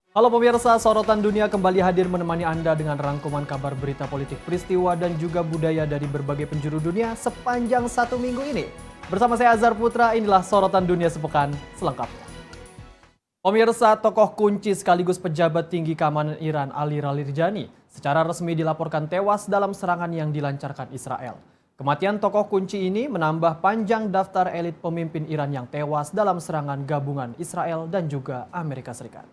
Halo pemirsa, sorotan dunia kembali hadir menemani Anda dengan rangkuman kabar berita politik, peristiwa, dan juga budaya dari berbagai penjuru dunia sepanjang 1 minggu ini. Bersama saya Azhar Putra, inilah sorotan dunia sepekan selengkapnya. Pemirsa, tokoh kunci sekaligus pejabat tinggi keamanan Iran Ali Larijani secara resmi dilaporkan tewas dalam serangan yang dilancarkan Israel. Kematian tokoh kunci ini menambah panjang daftar elit pemimpin Iran yang tewas dalam serangan gabungan Israel dan juga Amerika Serikat.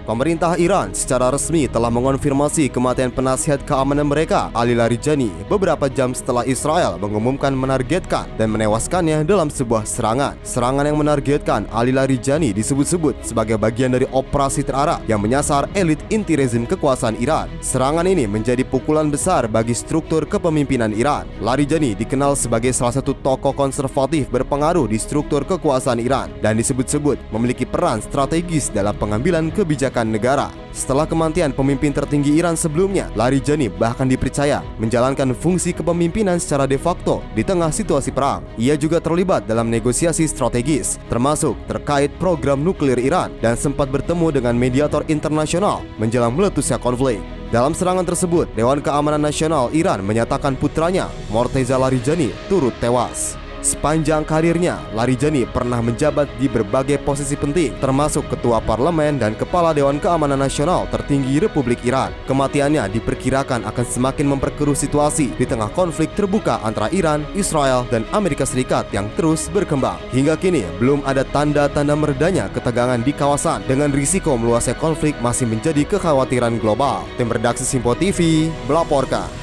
Pemerintah Iran secara resmi telah mengonfirmasi kematian penasihat keamanan mereka, Ali Larijani, beberapa jam setelah Israel mengumumkan menargetkan dan menewaskannya dalam sebuah serangan. Serangan yang menargetkan Ali Larijani disebut-sebut sebagai bagian dari operasi terarah yang menyasar elit inti rezim kekuasaan Iran. Serangan ini menjadi pukulan besar bagi struktur kepemimpinan Iran. Larijani dikenal sebagai salah satu tokoh konservatif berpengaruh di struktur kekuasaan Iran dan disebut-sebut memiliki peran strategis dalam pengambilan kebijakan negara. Setelah kematian pemimpin tertinggi Iran sebelumnya, Larijani bahkan dipercaya menjalankan fungsi kepemimpinan secara de facto di tengah situasi perang. Ia juga terlibat dalam negosiasi strategis, termasuk terkait program nuklir Iran dan sempat bertemu dengan mediator internasional menjelang meletusnya konflik. Dalam serangan tersebut, Dewan Keamanan Nasional Iran menyatakan putranya, Morteza Larijani, turut tewas. Sepanjang karirnya, Larijani pernah menjabat di berbagai posisi penting, termasuk Ketua Parlemen dan Kepala Dewan Keamanan Nasional tertinggi Republik Iran. Kematiannya diperkirakan akan semakin memperkeruh situasi di tengah konflik terbuka antara Iran, Israel, dan Amerika Serikat yang terus berkembang. Hingga kini, belum ada tanda-tanda meredanya ketegangan di kawasan dengan risiko meluasnya konflik masih menjadi kekhawatiran global. Tim redaksi Simpo TV melaporkan.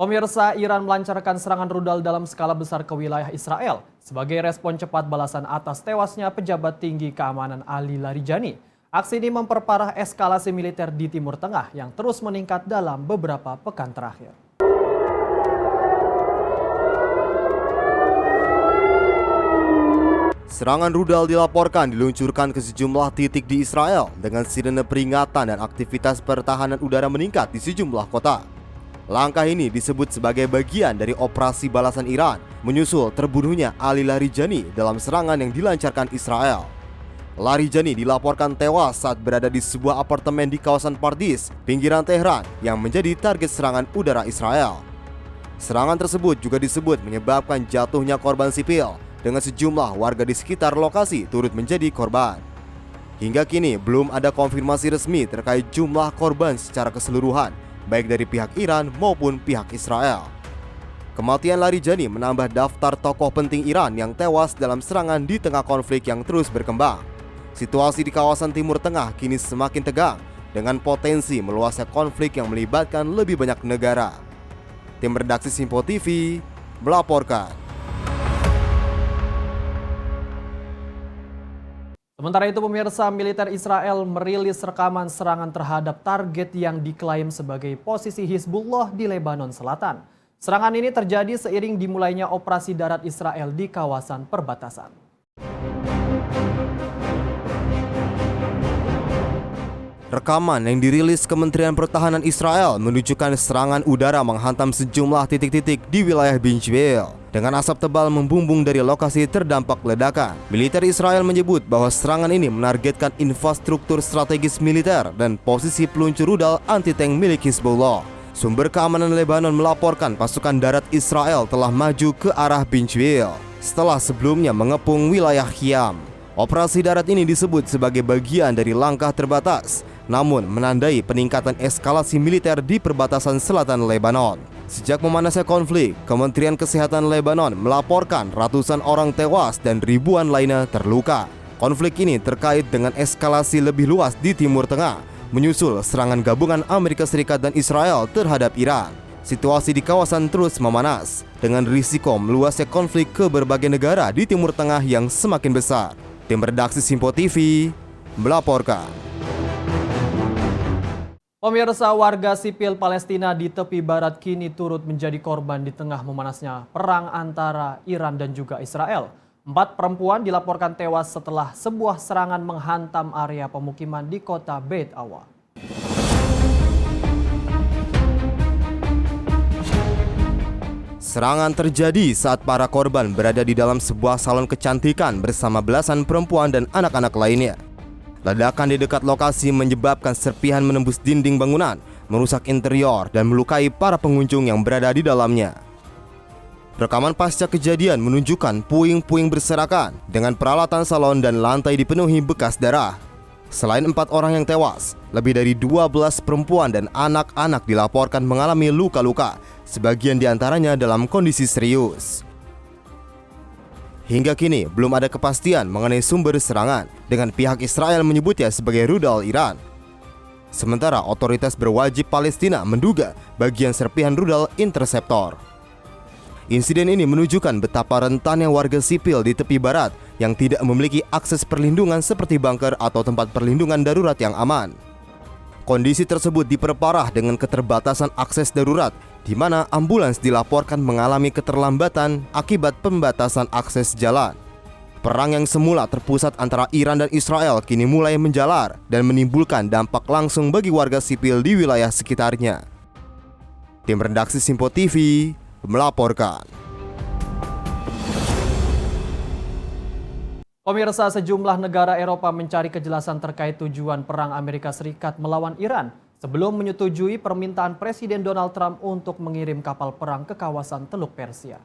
Pemirsa, Iran melancarkan serangan rudal dalam skala besar ke wilayah Israel sebagai respon cepat balasan atas tewasnya pejabat tinggi keamanan Ali Larijani. Aksi ini memperparah eskalasi militer di Timur Tengah yang terus meningkat dalam beberapa pekan terakhir. Serangan rudal dilaporkan diluncurkan ke sejumlah titik di Israel dengan sirene peringatan dan aktivitas pertahanan udara meningkat di sejumlah kota. Langkah ini disebut sebagai bagian dari operasi balasan Iran menyusul terbunuhnya Ali Larijani dalam serangan yang dilancarkan Israel. Larijani dilaporkan tewas saat berada di sebuah apartemen di kawasan Pardis, pinggiran Tehran yang menjadi target serangan udara Israel. Serangan tersebut juga disebut menyebabkan jatuhnya korban sipil dengan sejumlah warga di sekitar lokasi turut menjadi korban. Hingga kini belum ada konfirmasi resmi terkait jumlah korban secara keseluruhan, baik dari pihak Iran maupun pihak Israel. Kematian Larijani menambah daftar tokoh penting Iran yang tewas dalam serangan di tengah konflik yang terus berkembang. Situasi di kawasan Timur Tengah kini semakin tegang dengan potensi meluasnya konflik yang melibatkan lebih banyak negara. Tim redaksi Simpo TV melaporkan. Sementara itu pemirsa, militer Israel merilis rekaman serangan terhadap target yang diklaim sebagai posisi Hizbullah di Lebanon Selatan. Serangan ini terjadi seiring dimulainya operasi darat Israel di kawasan perbatasan. Rekaman yang dirilis Kementerian Pertahanan Israel menunjukkan serangan udara menghantam sejumlah titik-titik di wilayah Binjbil. Dengan asap tebal membumbung dari lokasi terdampak ledakan. Militer Israel menyebut bahwa serangan ini menargetkan infrastruktur strategis militer dan posisi peluncur rudal anti-tank milik Hizbullah. Sumber keamanan Lebanon melaporkan pasukan darat Israel telah maju ke arah Binjbil setelah sebelumnya mengepung wilayah Khiam. Operasi darat ini disebut sebagai bagian dari langkah terbatas, namun menandai peningkatan eskalasi militer di perbatasan selatan Lebanon. Sejak memanasnya konflik, Kementerian Kesehatan Lebanon melaporkan ratusan orang tewas dan ribuan lainnya terluka. Konflik ini terkait dengan eskalasi lebih luas di Timur Tengah, menyusul serangan gabungan Amerika Serikat dan Israel terhadap Iran. Situasi di kawasan terus memanas, dengan risiko meluasnya konflik ke berbagai negara di Timur Tengah yang semakin besar. Tim redaksi Simpo TV melaporkan. Pemirsa, warga sipil Palestina di tepi barat kini turut menjadi korban di tengah memanasnya perang antara Iran dan juga Israel. 4 perempuan dilaporkan tewas setelah sebuah serangan menghantam area pemukiman di kota Beit Awa. Serangan terjadi saat para korban berada di dalam sebuah salon kecantikan bersama belasan perempuan dan anak-anak lainnya. Ledakan di dekat lokasi menyebabkan serpihan menembus dinding bangunan, merusak interior dan melukai para pengunjung yang berada di dalamnya. Rekaman pasca kejadian menunjukkan puing-puing berserakan dengan peralatan salon dan lantai dipenuhi bekas darah. Selain 4 orang yang tewas, lebih dari 12 perempuan dan anak-anak dilaporkan mengalami luka-luka, sebagian diantaranya dalam kondisi serius. Hingga kini belum ada kepastian mengenai sumber serangan, dengan pihak Israel menyebutnya sebagai rudal Iran. Sementara otoritas berwajib Palestina menduga bagian serpihan rudal interceptor. Insiden ini menunjukkan betapa rentannya warga sipil di tepi barat yang tidak memiliki akses perlindungan seperti bunker atau tempat perlindungan darurat yang aman. Kondisi tersebut diperparah dengan keterbatasan akses darurat, di mana ambulans dilaporkan mengalami keterlambatan akibat pembatasan akses jalan. Perang yang semula terpusat antara Iran dan Israel kini mulai menjalar dan menimbulkan dampak langsung bagi warga sipil di wilayah sekitarnya. Tim redaksi Simpo TV melaporkan. Pemirsa, sejumlah negara Eropa mencari kejelasan terkait tujuan perang Amerika Serikat melawan Iran sebelum menyetujui permintaan Presiden Donald Trump untuk mengirim kapal perang ke kawasan Teluk Persia.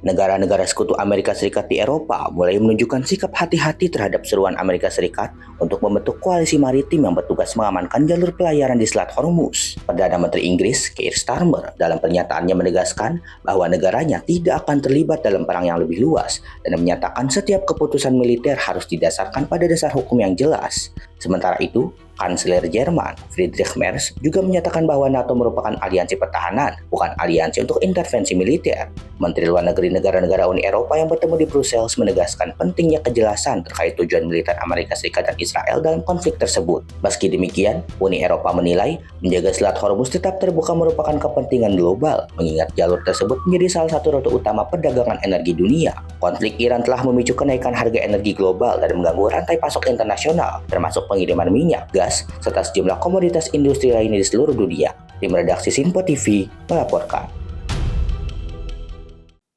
Negara-negara sekutu Amerika Serikat di Eropa mulai menunjukkan sikap hati-hati terhadap seruan Amerika Serikat untuk membentuk koalisi maritim yang bertugas mengamankan jalur pelayaran di Selat Hormuz. Perdana Menteri Inggris, Keir Starmer, dalam pernyataannya menegaskan bahwa negaranya tidak akan terlibat dalam perang yang lebih luas dan menyatakan setiap keputusan militer harus didasarkan pada dasar hukum yang jelas. Sementara itu, Kanselir Jerman, Friedrich Merz, juga menyatakan bahwa NATO merupakan aliansi pertahanan, bukan aliansi untuk intervensi militer. Menteri Luar Negeri negara-negara Uni Eropa yang bertemu di Brussels menegaskan pentingnya kejelasan terkait tujuan militer Amerika Serikat dan Israel dalam konflik tersebut. Meski demikian, Uni Eropa menilai menjaga Selat Hormuz tetap terbuka merupakan kepentingan global, mengingat jalur tersebut menjadi salah satu rute utama perdagangan energi dunia. Konflik Iran telah memicu kenaikan harga energi global dan mengganggu rantai pasok internasional, termasuk pengiriman minyak, gas, serta sejumlah komoditas industri lainnya di seluruh dunia. Tim redaksi Simpo TV melaporkan.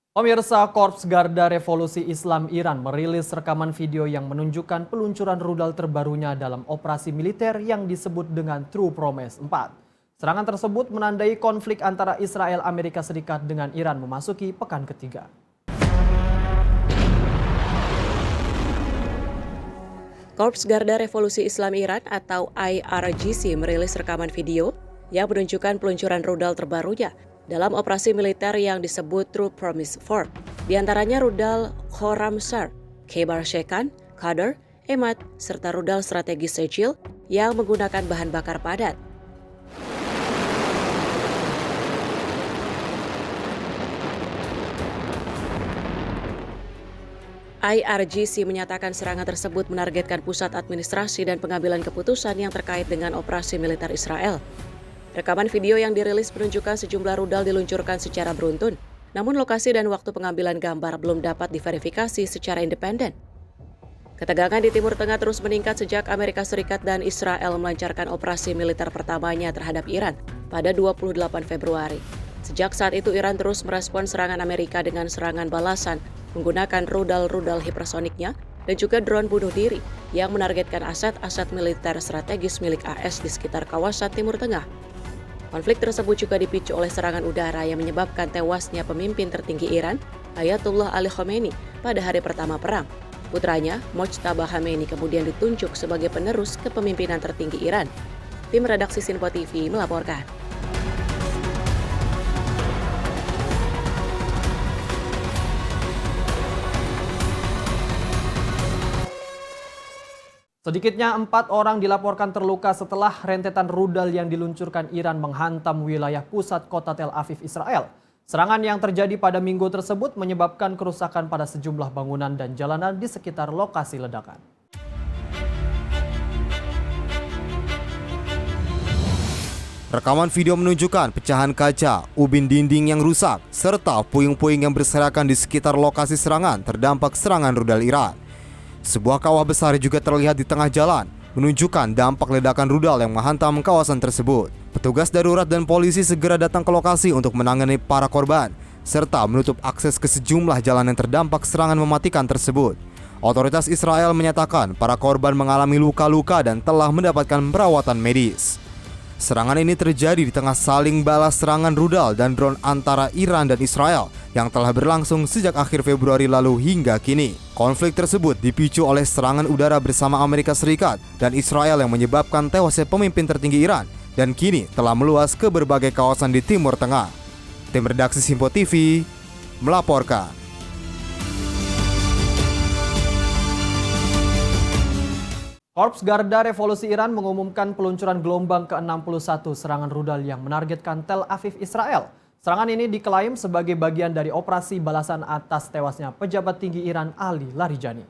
Pemirsa, Korps Garda Revolusi Islam Iran merilis rekaman video yang menunjukkan peluncuran rudal terbarunya dalam operasi militer yang disebut dengan True Promise 4. Serangan tersebut menandai konflik antara Israel Amerika Serikat dengan Iran memasuki pekan ketiga. Korps Garda Revolusi Islam Iran atau IRGC merilis rekaman video yang menunjukkan peluncuran rudal terbarunya dalam operasi militer yang disebut True Promise 4. Di antaranya rudal Khorramshahr, Khaybar Shekan, Qadr, Emad, serta rudal strategis Sejil yang menggunakan bahan bakar padat. IRGC menyatakan serangan tersebut menargetkan pusat administrasi dan pengambilan keputusan yang terkait dengan operasi militer Israel. Rekaman video yang dirilis menunjukkan sejumlah rudal diluncurkan secara beruntun, namun lokasi dan waktu pengambilan gambar belum dapat diverifikasi secara independen. Ketegangan di Timur Tengah terus meningkat sejak Amerika Serikat dan Israel melancarkan operasi militer pertamanya terhadap Iran pada 28 Februari. Sejak saat itu Iran terus merespon serangan Amerika dengan serangan balasan menggunakan rudal-rudal hipersoniknya dan juga drone bunuh diri yang menargetkan aset-aset militer strategis milik AS di sekitar kawasan Timur Tengah. Konflik tersebut juga dipicu oleh serangan udara yang menyebabkan tewasnya pemimpin tertinggi Iran, Ayatollah Ali Khamenei, pada hari pertama perang. Putranya, Mojtaba Khamenei, kemudian ditunjuk sebagai penerus kepemimpinan tertinggi Iran. Tim redaksi Simpo TV melaporkan. Sedikitnya 4 orang dilaporkan terluka setelah rentetan rudal yang diluncurkan Iran menghantam wilayah pusat kota Tel Aviv, Israel. Serangan yang terjadi pada minggu tersebut menyebabkan kerusakan pada sejumlah bangunan dan jalanan di sekitar lokasi ledakan. Rekaman video menunjukkan pecahan kaca, ubin dinding yang rusak, serta puing-puing yang berserakan di sekitar lokasi serangan terdampak serangan rudal Iran. Sebuah kawah besar juga terlihat di tengah jalan, menunjukkan dampak ledakan rudal yang menghantam kawasan tersebut. Petugas darurat dan polisi segera datang ke lokasi untuk menangani para korban, serta menutup akses ke sejumlah jalan yang terdampak serangan mematikan tersebut. Otoritas Israel menyatakan para korban mengalami luka-luka dan telah mendapatkan perawatan medis. Serangan ini terjadi di tengah saling balas serangan rudal dan drone antara Iran dan Israel yang telah berlangsung sejak akhir Februari lalu hingga kini. Konflik tersebut dipicu oleh serangan udara bersama Amerika Serikat dan Israel yang menyebabkan tewasnya pemimpin tertinggi Iran dan kini telah meluas ke berbagai kawasan di Timur Tengah. Tim redaksi Simpo TV melaporkan. Korps Garda Revolusi Iran mengumumkan peluncuran gelombang ke-61 serangan rudal yang menargetkan Tel Aviv, Israel. Serangan ini diklaim sebagai bagian dari operasi balasan atas tewasnya pejabat tinggi Iran Ali Larijani.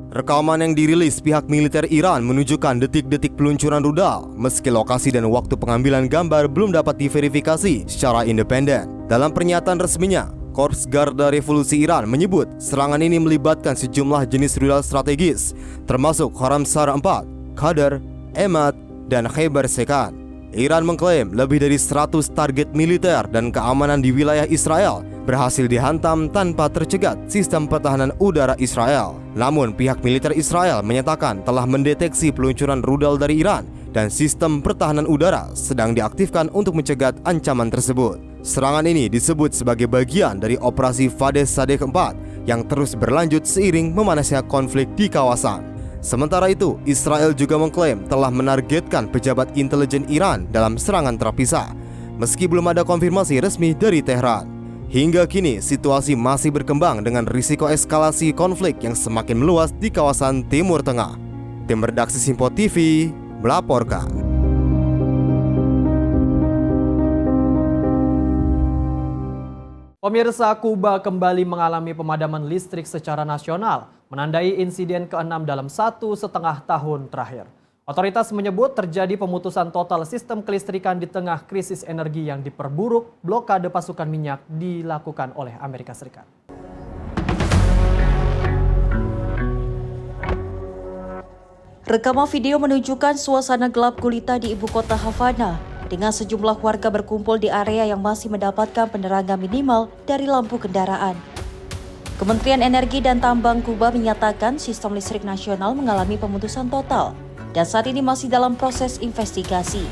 Rekaman yang dirilis pihak militer Iran menunjukkan detik-detik peluncuran rudal, meski lokasi dan waktu pengambilan gambar belum dapat diverifikasi secara independen. Dalam pernyataan resminya, Korps Garda Revolusi Iran menyebut serangan ini melibatkan sejumlah jenis rudal strategis, termasuk Kharamsar 4, Qadar, Emad, dan Khaybar Sekan. Iran mengklaim lebih dari 100 target militer dan keamanan di wilayah Israel berhasil dihantam tanpa tercegat sistem pertahanan udara Israel. Namun pihak militer Israel menyatakan telah mendeteksi peluncuran rudal dari Iran dan sistem pertahanan udara sedang diaktifkan untuk mencegat ancaman tersebut. Serangan ini disebut sebagai bagian dari operasi Fades Sadek 4 yang terus berlanjut seiring memanasnya konflik di kawasan. Sementara itu, Israel juga mengklaim telah menargetkan pejabat intelijen Iran dalam serangan terpisah, meski belum ada konfirmasi resmi dari Tehran. Hingga kini, situasi masih berkembang dengan risiko eskalasi konflik yang semakin meluas di kawasan Timur Tengah. Tim redaksi Simpo TV melaporkan. Pemirsa, Kuba kembali mengalami pemadaman listrik secara nasional, menandai insiden ke-6 dalam 1,5 tahun terakhir. Otoritas menyebut terjadi pemutusan total sistem kelistrikan di tengah krisis energi yang diperburuk blokade pasukan minyak dilakukan oleh Amerika Serikat. Rekaman video menunjukkan suasana gelap gulita di ibu kota Havana dengan sejumlah warga berkumpul di area yang masih mendapatkan penerangan minimal dari lampu kendaraan. Kementerian Energi dan Tambang Kuba menyatakan sistem listrik nasional mengalami pemutusan total dan saat ini masih dalam proses investigasi.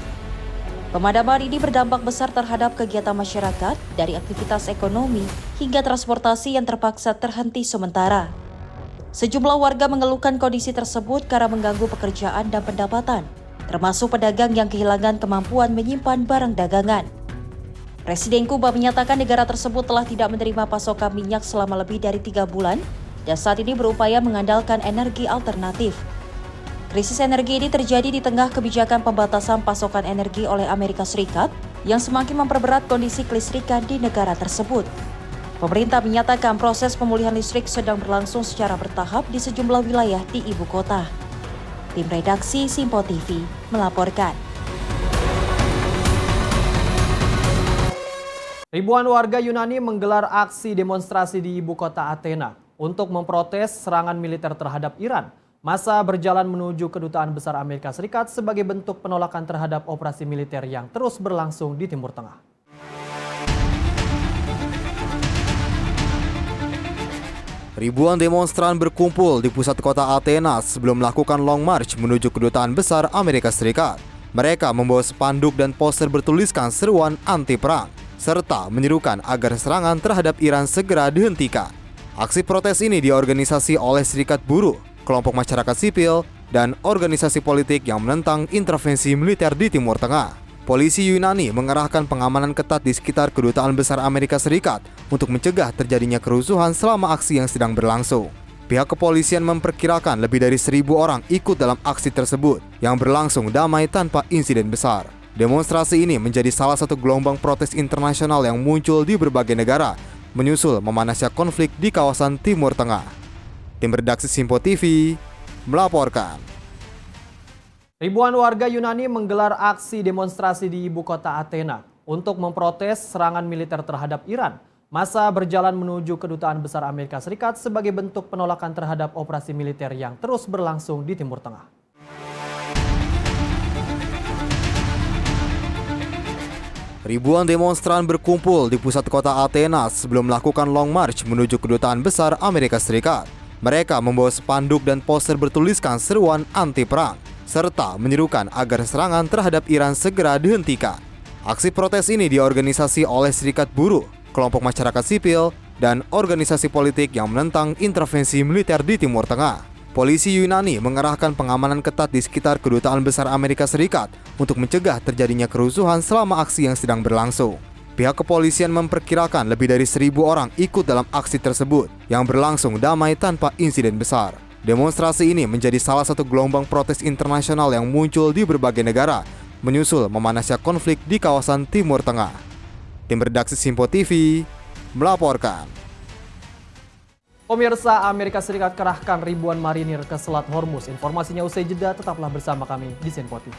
Pemadaman ini berdampak besar terhadap kegiatan masyarakat dari aktivitas ekonomi hingga transportasi yang terpaksa terhenti sementara. Sejumlah warga mengeluhkan kondisi tersebut karena mengganggu pekerjaan dan pendapatan, termasuk pedagang yang kehilangan kemampuan menyimpan barang dagangan. Presiden Kuba menyatakan negara tersebut telah tidak menerima pasokan minyak selama lebih dari 3 bulan dan saat ini berupaya mengandalkan energi alternatif. Krisis energi ini terjadi di tengah kebijakan pembatasan pasokan energi oleh Amerika Serikat yang semakin memperberat kondisi kelistrikan di negara tersebut. Pemerintah menyatakan proses pemulihan listrik sedang berlangsung secara bertahap di sejumlah wilayah di ibu kota. Tim redaksi Simpo TV melaporkan. Ribuan warga Yunani menggelar aksi demonstrasi di ibu kota Athena untuk memprotes serangan militer terhadap Iran. Massa berjalan menuju Kedutaan Besar Amerika Serikat sebagai bentuk penolakan terhadap operasi militer yang terus berlangsung di Timur Tengah. Ribuan demonstran berkumpul di pusat kota Athena sebelum melakukan long march menuju Kedutaan Besar Amerika Serikat. Mereka membawa spanduk dan poster bertuliskan seruan anti-perang, serta menyerukan agar serangan terhadap Iran segera dihentikan. Aksi protes ini diorganisasi oleh serikat buruh, kelompok masyarakat sipil, dan organisasi politik yang menentang intervensi militer di Timur Tengah. Polisi Yunani mengerahkan pengamanan ketat di sekitar Kedutaan Besar Amerika Serikat untuk mencegah terjadinya kerusuhan selama aksi yang sedang berlangsung. Pihak kepolisian memperkirakan lebih dari 1.000 orang ikut dalam aksi tersebut yang berlangsung damai tanpa insiden besar. Demonstrasi ini menjadi salah satu gelombang protes internasional yang muncul di berbagai negara, menyusul memanasnya konflik di kawasan Timur Tengah. Tim redaksi Simpo TV melaporkan. Ribuan warga Yunani menggelar aksi demonstrasi di ibu kota Athena untuk memprotes serangan militer terhadap Iran. Massa berjalan menuju Kedutaan Besar Amerika Serikat sebagai bentuk penolakan terhadap operasi militer yang terus berlangsung di Timur Tengah. Ribuan demonstran berkumpul di pusat kota Athena sebelum melakukan long march menuju kedutaan besar Amerika Serikat. Mereka membawa spanduk dan poster bertuliskan seruan anti-perang, serta menyerukan agar serangan terhadap Iran segera dihentikan. Aksi protes ini diorganisasi oleh serikat buruh, kelompok masyarakat sipil, dan organisasi politik yang menentang intervensi militer di Timur Tengah. Polisi Yunani mengerahkan pengamanan ketat di sekitar kedutaan besar Amerika Serikat untuk mencegah terjadinya kerusuhan selama aksi yang sedang berlangsung. Pihak kepolisian memperkirakan lebih dari 1.000 orang ikut dalam aksi tersebut yang berlangsung damai tanpa insiden besar. Demonstrasi ini menjadi salah satu gelombang protes internasional yang muncul di berbagai negara, menyusul memanasnya konflik di kawasan Timur Tengah. Tim redaksi Simpo TV melaporkan. Pemirsa, Amerika Serikat kerahkan ribuan marinir ke Selat Hormuz. Informasinya usai jeda, tetaplah bersama kami di Simpo TV.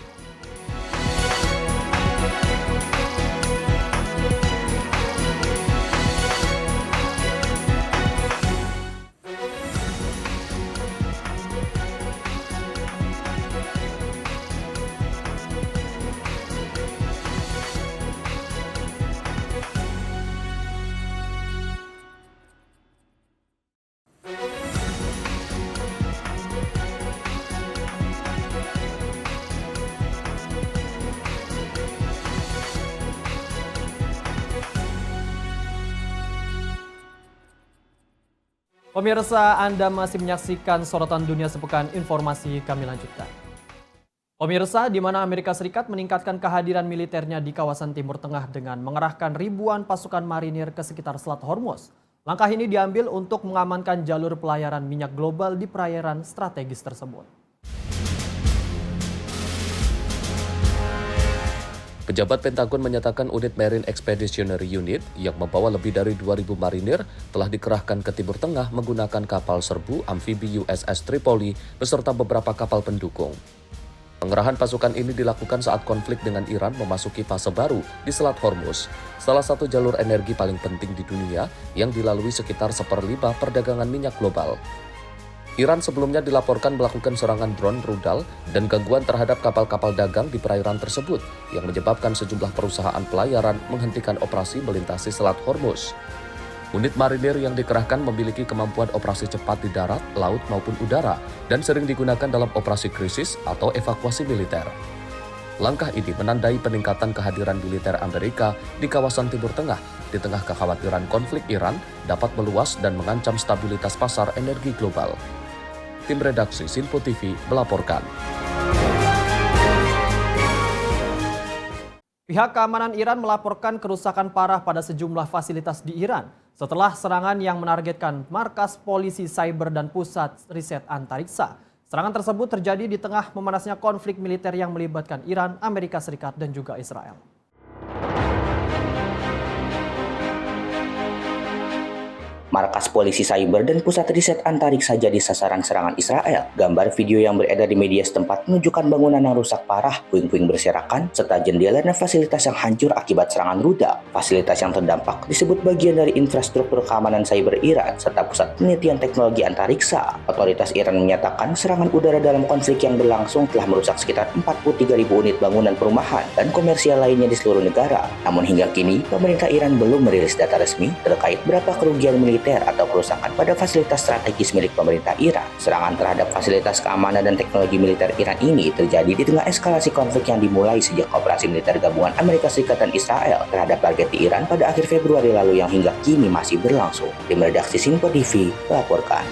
Pemirsa, Anda masih menyaksikan Sorotan Dunia Sepekan. Informasi kami lanjutkan. Pemirsa, di mana Amerika Serikat meningkatkan kehadiran militernya di kawasan Timur Tengah dengan mengerahkan ribuan pasukan marinir ke sekitar Selat Hormuz. Langkah ini diambil untuk mengamankan jalur pelayaran minyak global di perairan strategis tersebut. Pejabat Pentagon menyatakan unit Marine Expeditionary Unit yang membawa lebih dari 2.000 marinir telah dikerahkan ke Timur Tengah menggunakan kapal serbu amfibi USS Tripoli beserta beberapa kapal pendukung. Pengerahan pasukan ini dilakukan saat konflik dengan Iran memasuki fase baru di Selat Hormuz, salah satu jalur energi paling penting di dunia yang dilalui sekitar 1/5 perdagangan minyak global. Iran sebelumnya dilaporkan melakukan serangan drone rudal dan gangguan terhadap kapal-kapal dagang di perairan tersebut yang menyebabkan sejumlah perusahaan pelayaran menghentikan operasi melintasi Selat Hormuz. Unit marinir yang dikerahkan memiliki kemampuan operasi cepat di darat, laut maupun udara dan sering digunakan dalam operasi krisis atau evakuasi militer. Langkah ini menandai peningkatan kehadiran militer Amerika di kawasan Timur Tengah di tengah kekhawatiran konflik Iran dapat meluas dan mengancam stabilitas pasar energi global. Tim redaksi Simpo TV melaporkan. Pihak keamanan Iran melaporkan kerusakan parah pada sejumlah fasilitas di Iran setelah serangan yang menargetkan markas polisi cyber dan pusat riset antariksa. Serangan tersebut terjadi di tengah memanasnya konflik militer yang melibatkan Iran, Amerika Serikat, dan juga Israel. Markas polisi cyber dan pusat riset antariksa jadi sasaran serangan Israel. Gambar video yang beredar di media setempat menunjukkan bangunan yang rusak parah, puing-puing berserakan, serta jendela dan fasilitas yang hancur akibat serangan rudal. Fasilitas yang terdampak disebut bagian dari infrastruktur keamanan cyber Iran serta pusat penelitian teknologi antariksa. Otoritas Iran menyatakan serangan udara dalam konflik yang berlangsung telah merusak sekitar 43.000 unit bangunan perumahan dan komersial lainnya di seluruh negara. Namun hingga kini, pemerintah Iran belum merilis data resmi terkait berapa kerugian militer atau kerusakan pada fasilitas strategis milik pemerintah Iran. Serangan terhadap fasilitas keamanan dan teknologi militer Iran ini terjadi di tengah eskalasi konflik yang dimulai sejak operasi militer gabungan Amerika Serikat dan Israel terhadap target di Iran pada akhir Februari lalu yang hingga kini masih berlangsung. Tim redaksi Simpo TV melaporkan.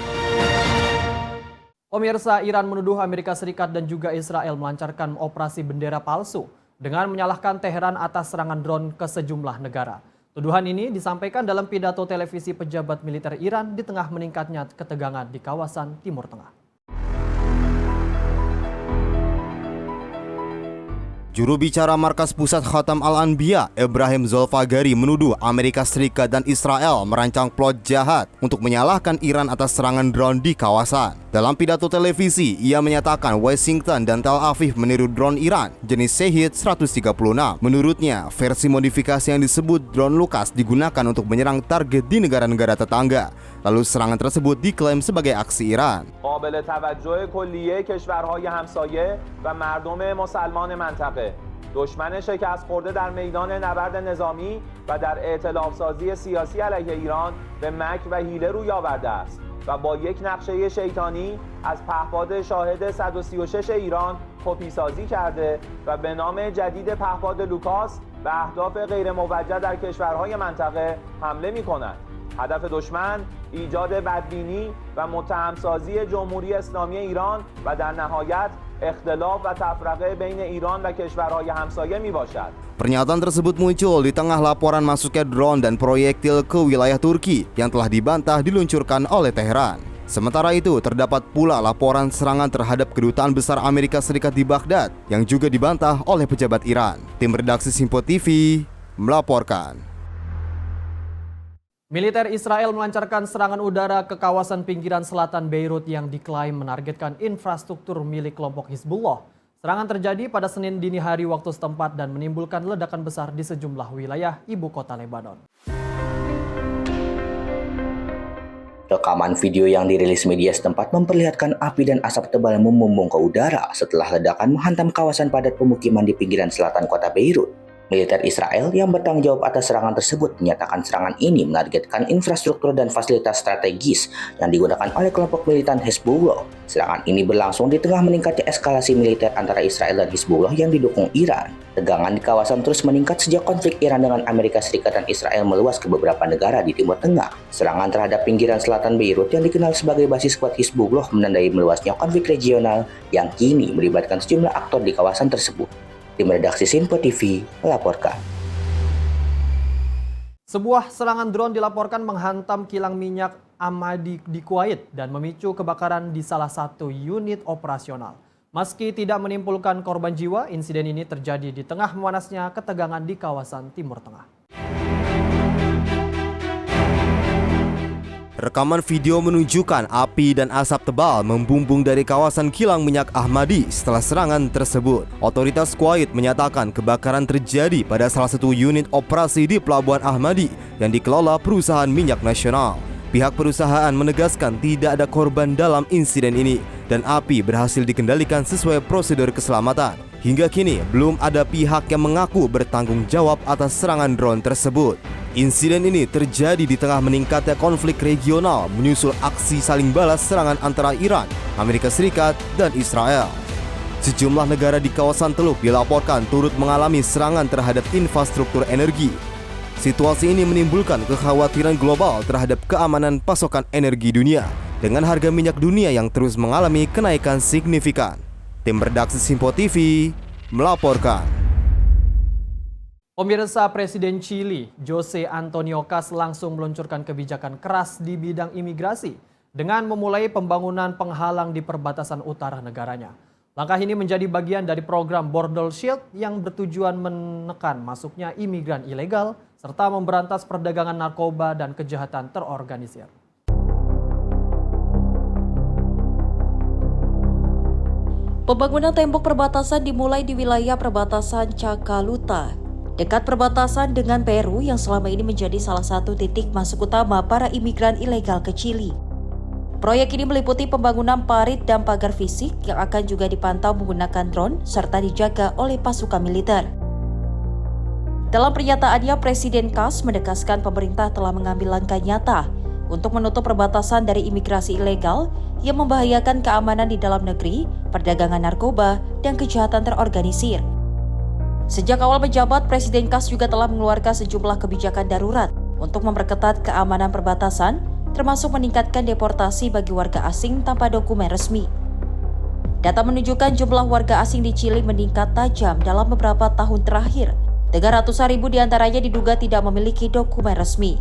Pemirsa, Iran menuduh Amerika Serikat dan juga Israel melancarkan operasi bendera palsu dengan menyalahkan Teheran atas serangan drone ke sejumlah negara. Tuduhan ini disampaikan dalam pidato televisi pejabat militer Iran di tengah meningkatnya ketegangan di kawasan Timur Tengah. Juru bicara Markas Pusat Khatam Al-Anbiya, Ibrahim Zolfagari, menuduh Amerika Serikat dan Israel merancang plot jahat untuk menyalahkan Iran atas serangan drone di kawasan. Dalam pidato televisi, ia menyatakan Washington dan Tel Aviv meniru drone Iran jenis Shahed 136. Menurutnya, versi modifikasi yang disebut drone Lucas digunakan untuk menyerang target di negara-negara tetangga. Lalu serangan tersebut diklaim sebagai aksi Iran. قابل توجه کلیه کشورهای همسایه و مردم مسلمان منطقه دشمن شکست خورده در میدان نبرد نظامی و در ائتلاف‌سازی سیاسی علیه ایران به مکر و حیله روی آورده است و با یک نقشه شیطانی از پهپاد شاهد 136 ایران کپیسازی کرده و به نام جدید پهپاد لوکاس به اهداف غیر موجه در کشورهای منطقه حمله می‌کند. هدف دشمن ایجاد بدبینی و متهمسازی جمهوری اسلامی ایران و در نهایت اختلاف و tafraqe بین ایران و کشورهای همسایه می باشد. Pernyataan tersebut muncul di tengah laporan masuknya drone dan proyektil ke wilayah Turki yang telah dibantah diluncurkan oleh Teheran. Sementara itu, terdapat pula laporan serangan terhadap kedutaan besar Amerika Serikat di Baghdad yang juga dibantah oleh pejabat Iran. Tim redaksi Simpo TV melaporkan. Militer Israel melancarkan serangan udara ke kawasan pinggiran selatan Beirut yang diklaim menargetkan infrastruktur milik kelompok Hizbullah. Serangan terjadi pada Senin dini hari waktu setempat dan menimbulkan ledakan besar di sejumlah wilayah ibu kota Lebanon. Rekaman video yang dirilis media setempat memperlihatkan api dan asap tebal membumbung ke udara setelah ledakan menghantam kawasan padat pemukiman di pinggiran selatan kota Beirut. Militer Israel yang bertanggung jawab atas serangan tersebut menyatakan serangan ini menargetkan infrastruktur dan fasilitas strategis yang digunakan oleh kelompok militan Hezbollah. Serangan ini berlangsung di tengah meningkatnya eskalasi militer antara Israel dan Hezbollah yang didukung Iran. Tegangan di kawasan terus meningkat sejak konflik Iran dengan Amerika Serikat dan Israel meluas ke beberapa negara di Timur Tengah. Serangan terhadap pinggiran selatan Beirut yang dikenal sebagai basis kuat Hezbollah menandai meluasnya konflik regional yang kini melibatkan sejumlah aktor di kawasan tersebut. Tim redaksi Simpo TV melaporkan. Sebuah serangan drone dilaporkan menghantam kilang minyak Ahmadi di Kuwait dan memicu kebakaran di salah satu unit operasional. Meski tidak menimbulkan korban jiwa, insiden ini terjadi di tengah memanasnya ketegangan di kawasan Timur Tengah. Rekaman video menunjukkan api dan asap tebal membumbung dari kawasan kilang minyak Ahmadi setelah serangan tersebut. Otoritas Kuwait menyatakan kebakaran terjadi pada salah satu unit operasi di Pelabuhan Ahmadi yang dikelola perusahaan minyak nasional. Pihak perusahaan menegaskan tidak ada korban dalam insiden ini dan api berhasil dikendalikan sesuai prosedur keselamatan. Hingga kini belum ada pihak yang mengaku bertanggung jawab atas serangan drone tersebut. Insiden ini terjadi di tengah meningkatnya konflik regional menyusul aksi saling balas serangan antara Iran, Amerika Serikat, dan Israel. Sejumlah negara di kawasan Teluk dilaporkan turut mengalami serangan terhadap infrastruktur energi. Situasi ini menimbulkan kekhawatiran global terhadap keamanan pasokan energi dunia dengan harga minyak dunia yang terus mengalami kenaikan signifikan. Tim redaksi Simpo TV melaporkan. Pemirsa, Presiden Chili, Jose Antonio Cast langsung meluncurkan kebijakan keras di bidang imigrasi dengan memulai pembangunan penghalang di perbatasan utara negaranya. Langkah ini menjadi bagian dari program Border Shield yang bertujuan menekan masuknya imigran ilegal serta memberantas perdagangan narkoba dan kejahatan terorganisir. Pembangunan tembok perbatasan dimulai di wilayah perbatasan Chacaluta, dekat perbatasan dengan Peru yang selama ini menjadi salah satu titik masuk utama para imigran ilegal ke Chili. Proyek ini meliputi pembangunan parit dan pagar fisik yang akan juga dipantau menggunakan drone serta dijaga oleh pasukan militer. Dalam pernyataannya, Presiden Cast menegaskan pemerintah telah mengambil langkah nyata untuk menutup perbatasan dari imigrasi ilegal yang membahayakan keamanan di dalam negeri, perdagangan narkoba, dan kejahatan terorganisir. Sejak awal menjabat, Presiden Cast juga telah mengeluarkan sejumlah kebijakan darurat untuk memperketat keamanan perbatasan, termasuk meningkatkan deportasi bagi warga asing tanpa dokumen resmi. Data menunjukkan jumlah warga asing di Chili meningkat tajam dalam beberapa tahun terakhir, dengan ratusan ribu diantaranya diduga tidak memiliki dokumen resmi.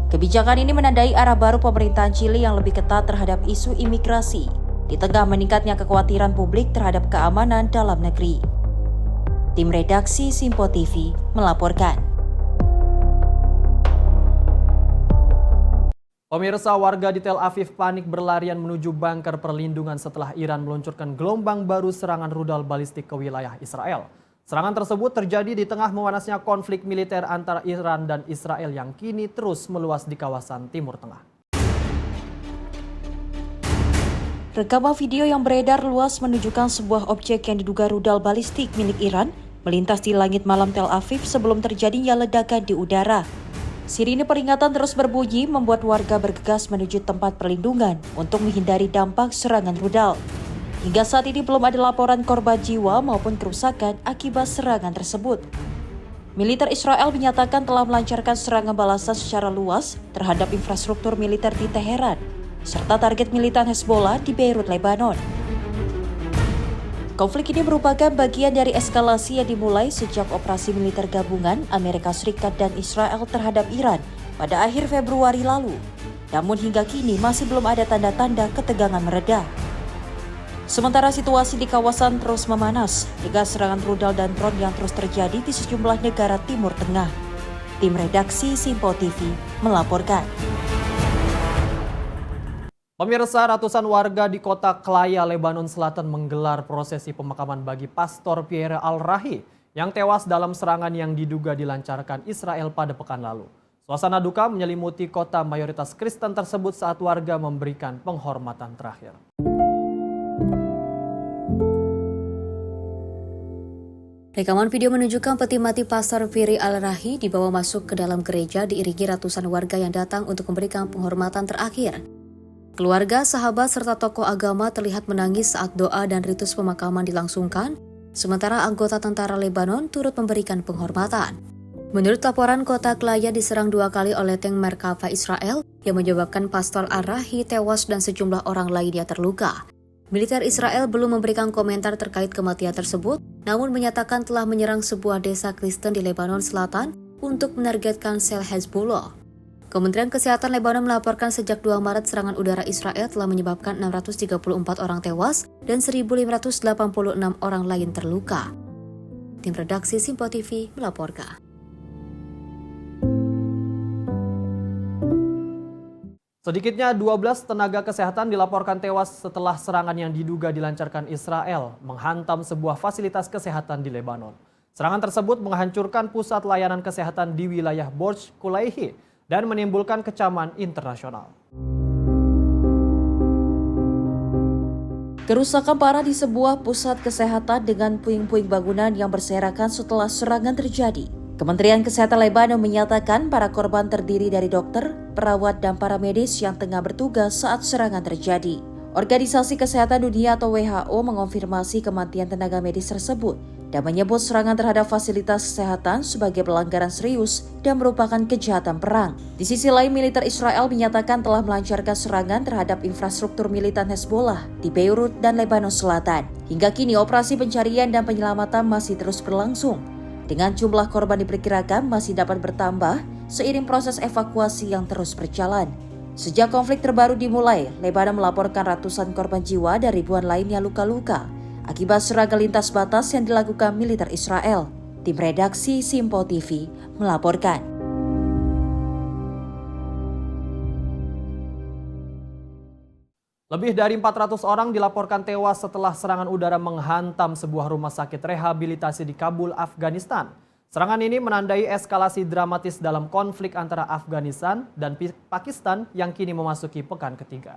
Kebijakan ini menandai arah baru pemerintahan Chili yang lebih ketat terhadap isu imigrasi, di tengah meningkatnya kekhawatiran publik terhadap keamanan dalam negeri. Tim redaksi Simpo TV melaporkan. Pemirsa, warga di Tel Aviv panik berlarian menuju bunker perlindungan setelah Iran meluncurkan gelombang baru serangan rudal balistik ke wilayah Israel. Serangan tersebut terjadi di tengah memanasnya konflik militer antara Iran dan Israel yang kini terus meluas di kawasan Timur Tengah. Rekaman video yang beredar luas menunjukkan sebuah objek yang diduga rudal balistik milik Iran melintas di langit malam Tel Aviv sebelum terjadinya ledakan di udara. Sirine peringatan terus berbunyi membuat warga bergegas menuju tempat perlindungan untuk menghindari dampak serangan rudal. Hingga saat ini belum ada laporan korban jiwa maupun kerusakan akibat serangan tersebut. Militer Israel menyatakan telah melancarkan serangan balasan secara luas terhadap infrastruktur militer di Teheran, serta target militan Hezbollah di Beirut, Lebanon. Konflik ini merupakan bagian dari eskalasi yang dimulai sejak operasi militer gabungan Amerika Serikat dan Israel terhadap Iran pada akhir Februari lalu. Namun hingga kini masih belum ada tanda-tanda ketegangan mereda. Sementara situasi di kawasan terus memanas dengan serangan rudal dan drone yang terus terjadi di sejumlah negara Timur Tengah. Tim redaksi Simpo TV melaporkan. Pemirsa, ratusan warga di kota Klaya, Lebanon Selatan menggelar prosesi pemakaman bagi Pastor Pierre Al-Rahi yang tewas dalam serangan yang diduga dilancarkan Israel pada pekan lalu. Suasana duka menyelimuti kota mayoritas Kristen tersebut saat warga memberikan penghormatan terakhir. Rekaman video menunjukkan peti mati Pastor Pierre Al-Rahi dibawa masuk ke dalam gereja diiringi ratusan warga yang datang untuk memberikan penghormatan terakhir. Keluarga, sahabat, serta tokoh agama terlihat menangis saat doa dan ritus pemakaman dilangsungkan, sementara anggota tentara Lebanon turut memberikan penghormatan. Menurut laporan, kota Klaya diserang 2 kali oleh tank Merkava Israel yang menyebabkan Pastor Al-Rahi tewas dan sejumlah orang lainnya terluka. Militer Israel belum memberikan komentar terkait kematian tersebut, namun menyatakan telah menyerang sebuah desa Kristen di Lebanon Selatan untuk menargetkan sel Hezbollah. Kementerian Kesehatan Lebanon melaporkan sejak 2 Maret serangan udara Israel telah menyebabkan 634 orang tewas dan 1.586 orang lain terluka. Tim redaksi Simpo TV melaporkan. Sedikitnya 12 tenaga kesehatan dilaporkan tewas setelah serangan yang diduga dilancarkan Israel menghantam sebuah fasilitas kesehatan di Lebanon. Serangan tersebut menghancurkan pusat layanan kesehatan di wilayah Burj Kulaihi dan menimbulkan kecaman internasional. Kerusakan parah di sebuah pusat kesehatan dengan puing-puing bangunan yang berserakan setelah serangan terjadi. Kementerian Kesehatan Lebanon menyatakan para korban terdiri dari dokter, perawat, dan para medis yang tengah bertugas saat serangan terjadi. Organisasi Kesehatan Dunia atau WHO mengonfirmasi kematian tenaga medis tersebut dan menyebut serangan terhadap fasilitas kesehatan sebagai pelanggaran serius dan merupakan kejahatan perang. Di sisi lain, militer Israel menyatakan telah melancarkan serangan terhadap infrastruktur militan Hezbollah di Beirut dan Lebanon Selatan. Hingga kini operasi pencarian dan penyelamatan masih terus berlangsung, dengan jumlah korban diperkirakan masih dapat bertambah seiring proses evakuasi yang terus berjalan. Sejak konflik terbaru dimulai, Lebanon melaporkan ratusan korban jiwa dan ribuan lainnya luka-luka akibat serangan lintas batas yang dilakukan militer Israel. Tim redaksi Simpo TV melaporkan. Lebih dari 400 orang dilaporkan tewas setelah serangan udara menghantam sebuah rumah sakit rehabilitasi di Kabul, Afghanistan. Serangan ini menandai eskalasi dramatis dalam konflik antara Afghanistan dan Pakistan yang kini memasuki pekan ketiga.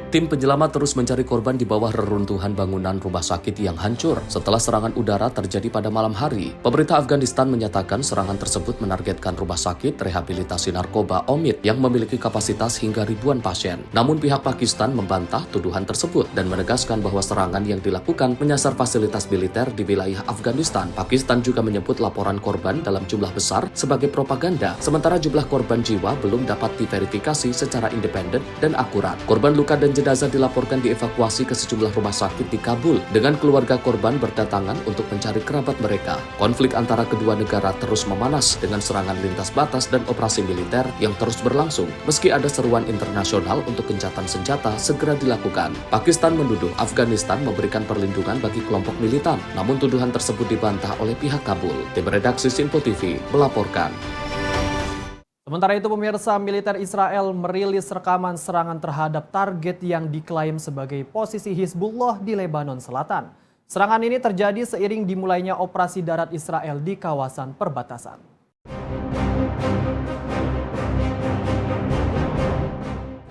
Tim penyelamat terus mencari korban di bawah reruntuhan bangunan rumah sakit yang hancur setelah serangan udara terjadi pada malam hari. Pemerintah Afghanistan menyatakan serangan tersebut menargetkan rumah sakit rehabilitasi narkoba Omid yang memiliki kapasitas hingga ribuan pasien. Namun pihak Pakistan membantah tuduhan tersebut dan menegaskan bahwa serangan yang dilakukan menyasar fasilitas militer di wilayah Afghanistan. Pakistan juga menyebut laporan korban dalam jumlah besar sebagai propaganda, sementara jumlah korban jiwa belum dapat diverifikasi secara independen dan akurat. Korban luka dan jenazah dilaporkan dievakuasi ke sejumlah rumah sakit di Kabul dengan keluarga korban berdatangan untuk mencari kerabat mereka. Konflik antara kedua negara terus memanas dengan serangan lintas batas dan operasi militer yang terus berlangsung. Meski ada seruan internasional untuk gencatan senjata segera dilakukan, Pakistan menuduh Afghanistan memberikan perlindungan bagi kelompok militan. Namun tuduhan tersebut dibantah oleh pihak Kabul. Tim redaksi Simpo TV melaporkan. Sementara itu, pemirsa, militer Israel merilis rekaman serangan terhadap target yang diklaim sebagai posisi Hizbullah di Lebanon Selatan. Serangan ini terjadi seiring dimulainya operasi darat Israel di kawasan perbatasan.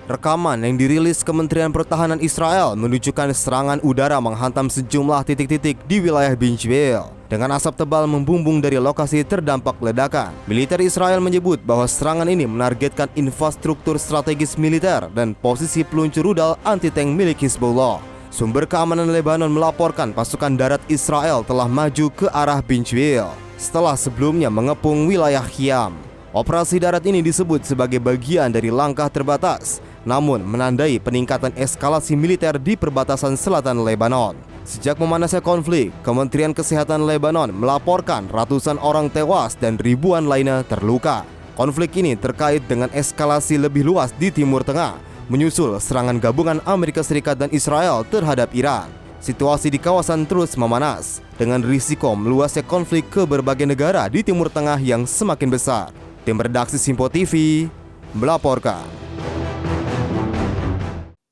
Rekaman yang dirilis Kementerian Pertahanan Israel menunjukkan serangan udara menghantam sejumlah titik-titik di wilayah Binjville. Dengan asap tebal membumbung dari lokasi terdampak ledakan. Militer Israel menyebut bahwa serangan ini menargetkan infrastruktur strategis militer dan posisi peluncur rudal anti-tank milik Hizbullah. Sumber keamanan Lebanon melaporkan pasukan darat Israel telah maju ke arah Binjville setelah sebelumnya mengepung wilayah Khiam. Operasi darat ini disebut sebagai bagian dari langkah terbatas, namun menandai peningkatan eskalasi militer di perbatasan selatan Lebanon. Sejak memanasnya konflik, Kementerian Kesehatan Lebanon melaporkan ratusan orang tewas dan ribuan lainnya terluka. Konflik ini terkait dengan eskalasi lebih luas di Timur Tengah, menyusul serangan gabungan Amerika Serikat dan Israel terhadap Iran. Situasi di kawasan terus memanas, dengan risiko meluasnya konflik ke berbagai negara di Timur Tengah yang semakin besar. Tim redaksi Simpo TV melaporkan.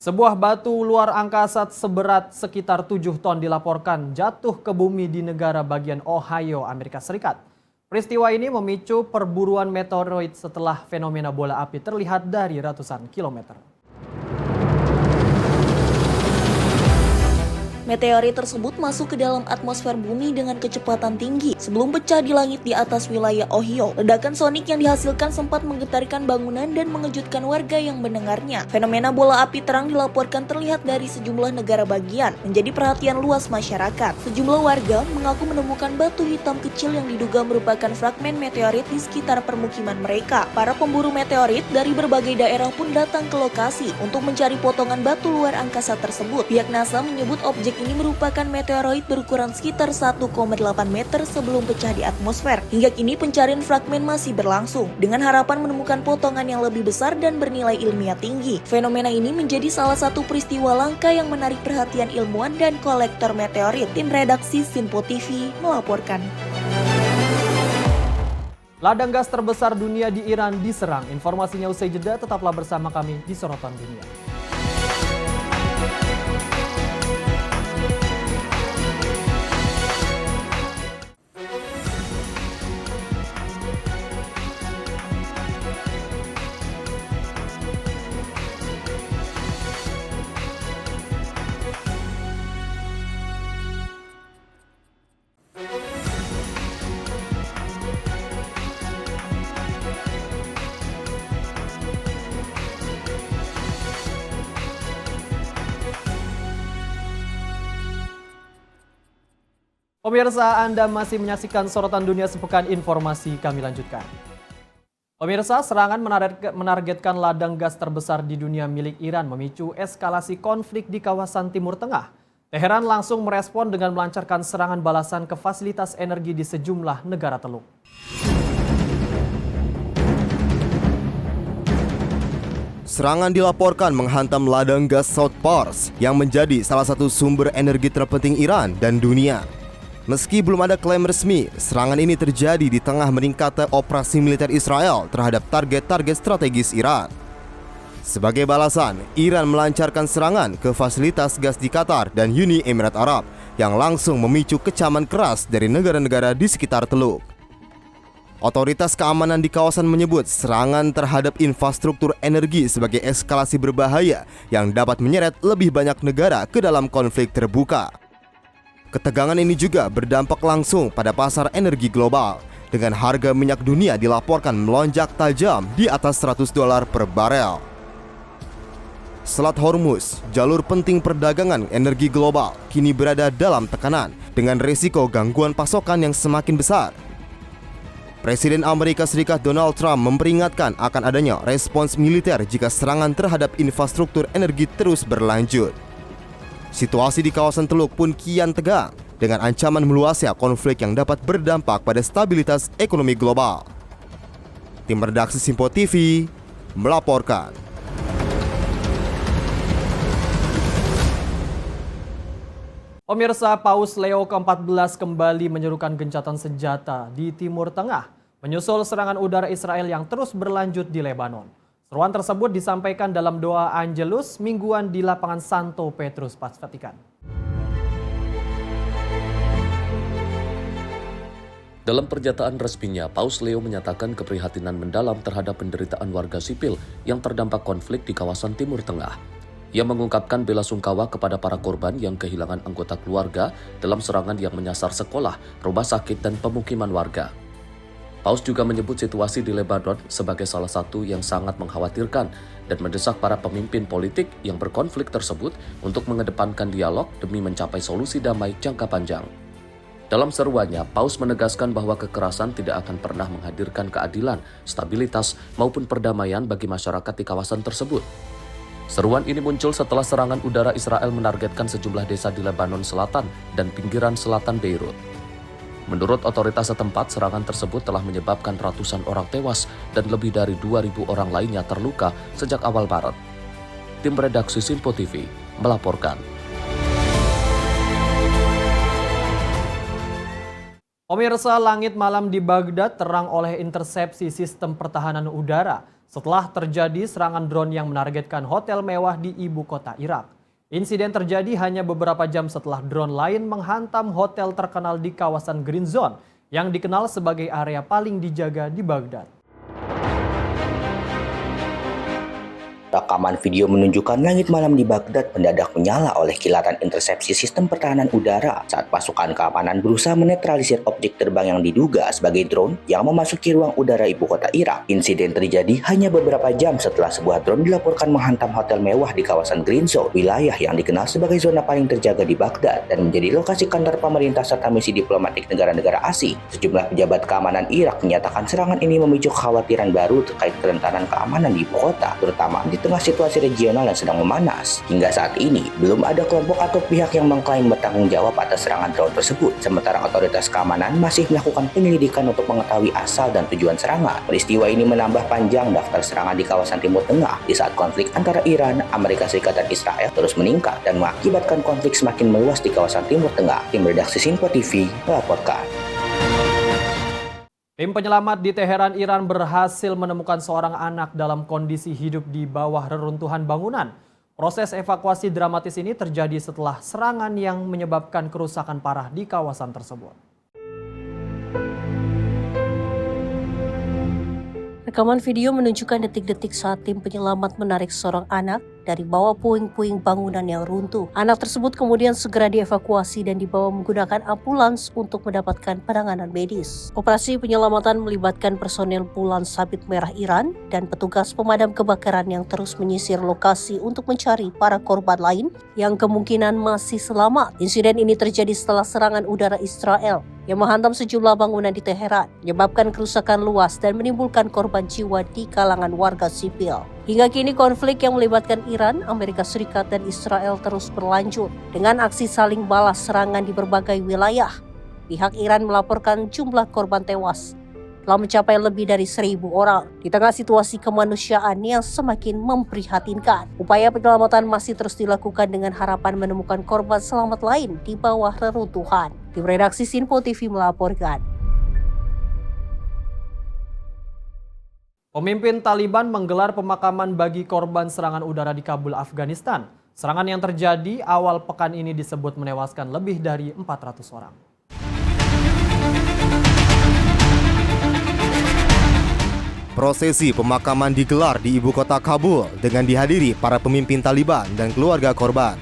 Sebuah batu luar angkasa seberat sekitar 7 ton dilaporkan jatuh ke bumi di negara bagian Ohio, Amerika Serikat. Peristiwa ini memicu perburuan meteoroid setelah fenomena bola api terlihat dari ratusan kilometer. Meteorit tersebut masuk ke dalam atmosfer bumi dengan kecepatan tinggi sebelum pecah di langit di atas wilayah Ohio. Ledakan sonik yang dihasilkan sempat menggetarkan bangunan dan mengejutkan warga yang mendengarnya. Fenomena bola api terang dilaporkan terlihat dari sejumlah negara bagian, menjadi perhatian luas masyarakat. Sejumlah warga mengaku menemukan batu hitam kecil yang diduga merupakan fragmen meteorit di sekitar permukiman mereka. Para pemburu meteorit dari berbagai daerah pun datang ke lokasi untuk mencari potongan batu luar angkasa tersebut. Pihak NASA menyebut objek ini merupakan meteoroid berukuran sekitar 1,8 meter sebelum pecah di atmosfer. Hingga kini pencarian fragmen masih berlangsung, dengan harapan menemukan potongan yang lebih besar dan bernilai ilmiah tinggi. Fenomena ini menjadi salah satu peristiwa langka yang menarik perhatian ilmuwan dan kolektor meteorit. Tim redaksi Simpo TV melaporkan. Ladang gas terbesar dunia di Iran diserang. Informasinya usai jeda, tetaplah bersama kami di Sorotan Dunia. Pemirsa, Anda masih menyaksikan Sorotan Dunia Sepekan. Informasi kami lanjutkan. Pemirsa, serangan menargetkan ladang gas terbesar di dunia milik Iran memicu eskalasi konflik di kawasan Timur Tengah. Teheran langsung merespon dengan melancarkan serangan balasan ke fasilitas energi di sejumlah negara Teluk. Serangan dilaporkan menghantam ladang gas South Pars yang menjadi salah satu sumber energi terpenting Iran dan dunia. Meski belum ada klaim resmi, serangan ini terjadi di tengah meningkatnya operasi militer Israel terhadap target-target strategis Iran. Sebagai balasan, Iran melancarkan serangan ke fasilitas gas di Qatar dan Uni Emirat Arab yang langsung memicu kecaman keras dari negara-negara di sekitar Teluk. Otoritas keamanan di kawasan menyebut serangan terhadap infrastruktur energi sebagai eskalasi berbahaya yang dapat menyeret lebih banyak negara ke dalam konflik terbuka. Ketegangan ini juga berdampak langsung pada pasar energi global, dengan harga minyak dunia dilaporkan melonjak tajam di atas $100 per barel. Selat Hormuz, jalur penting perdagangan energi global, kini berada dalam tekanan dengan risiko gangguan pasokan yang semakin besar. Presiden Amerika Serikat Donald Trump memperingatkan akan adanya respons militer jika serangan terhadap infrastruktur energi terus berlanjut. Situasi di kawasan Teluk pun kian tegang dengan ancaman meluasnya konflik yang dapat berdampak pada stabilitas ekonomi global. Tim redaksi Simpo TV melaporkan. Pemirsa, Paus Leo ke-14 kembali menyerukan gencatan senjata di Timur Tengah, menyusul serangan udara Israel yang terus berlanjut di Lebanon. Seruan tersebut disampaikan dalam doa Angelus mingguan di lapangan Santo Petrus, Vatikan. Dalam pernyataan resminya, Paus Leo menyatakan keprihatinan mendalam terhadap penderitaan warga sipil yang terdampak konflik di kawasan Timur Tengah. Ia mengungkapkan bela sungkawa kepada para korban yang kehilangan anggota keluarga dalam serangan yang menyasar sekolah, rumah sakit, dan pemukiman warga. Paus juga menyebut situasi di Lebanon sebagai salah satu yang sangat mengkhawatirkan dan mendesak para pemimpin politik yang berkonflik tersebut untuk mengedepankan dialog demi mencapai solusi damai jangka panjang. Dalam seruannya, Paus menegaskan bahwa kekerasan tidak akan pernah menghadirkan keadilan, stabilitas, maupun perdamaian bagi masyarakat di kawasan tersebut. Seruan ini muncul setelah serangan udara Israel menargetkan sejumlah desa di Lebanon Selatan dan pinggiran selatan Beirut. Menurut otoritas setempat, serangan tersebut telah menyebabkan ratusan orang tewas dan lebih dari 2.000 orang lainnya terluka sejak awal Maret. Tim redaksi Simpo TV melaporkan. Pemirsa, langit malam di Baghdad terang oleh intersepsi sistem pertahanan udara setelah terjadi serangan drone yang menargetkan hotel mewah di ibu kota Irak. Insiden terjadi hanya beberapa jam setelah drone lain menghantam hotel terkenal di kawasan Green Zone yang dikenal sebagai area paling dijaga di Baghdad. Rekaman video menunjukkan langit malam di Baghdad mendadak menyala oleh kilatan intersepsi sistem pertahanan udara saat pasukan keamanan berusaha menetralisir objek terbang yang diduga sebagai drone yang memasuki ruang udara ibu kota Irak. Insiden terjadi hanya beberapa jam setelah sebuah drone dilaporkan menghantam hotel mewah di kawasan Green Zone, wilayah yang dikenal sebagai zona paling terjaga di Baghdad dan menjadi lokasi kantor pemerintah serta misi diplomatik negara-negara asing. Sejumlah pejabat keamanan Irak menyatakan serangan ini memicu kekhawatiran baru terkait kerentanan keamanan di ibu kota, terutama di tengah situasi regional yang sedang memanas. Hingga saat ini, belum ada kelompok atau pihak yang mengklaim bertanggung jawab atas serangan drone tersebut. Sementara otoritas keamanan masih melakukan penyelidikan untuk mengetahui asal dan tujuan serangan. Peristiwa ini menambah panjang daftar serangan di kawasan Timur Tengah di saat konflik antara Iran, Amerika Serikat, dan Israel terus meningkat dan mengakibatkan konflik semakin meluas di kawasan Timur Tengah. Tim redaksi Simpo TV melaporkan. Tim penyelamat di Teheran, Iran berhasil menemukan seorang anak dalam kondisi hidup di bawah reruntuhan bangunan. Proses evakuasi dramatis ini terjadi setelah serangan yang menyebabkan kerusakan parah di kawasan tersebut. Rekaman video menunjukkan detik-detik saat tim penyelamat menarik seorang anak dari bawah puing-puing bangunan yang runtuh. Anak tersebut kemudian segera dievakuasi dan dibawa menggunakan ambulans untuk mendapatkan penanganan medis. Operasi penyelamatan melibatkan personel Bulan Sabit Merah Iran dan petugas pemadam kebakaran yang terus menyisir lokasi untuk mencari para korban lain yang kemungkinan masih selamat. Insiden ini terjadi setelah serangan udara Israel yang menghantam sejumlah bangunan di Teheran, menyebabkan kerusakan luas dan menimbulkan korban jiwa di kalangan warga sipil. Hingga kini konflik yang melibatkan Iran, Amerika Serikat, dan Israel terus berlanjut dengan aksi saling balas serangan di berbagai wilayah. Pihak Iran melaporkan jumlah korban tewas telah mencapai lebih dari 1.000 orang di tengah situasi kemanusiaan yang semakin memprihatinkan. Upaya penyelamatan masih terus dilakukan dengan harapan menemukan korban selamat lain di bawah reruntuhan. Tim redaksi Simpo TV melaporkan. Pemimpin Taliban menggelar pemakaman bagi korban serangan udara di Kabul, Afghanistan. Serangan yang terjadi awal pekan ini disebut menewaskan lebih dari 400 orang. Prosesi pemakaman digelar di ibu kota Kabul dengan dihadiri para pemimpin Taliban dan keluarga korban.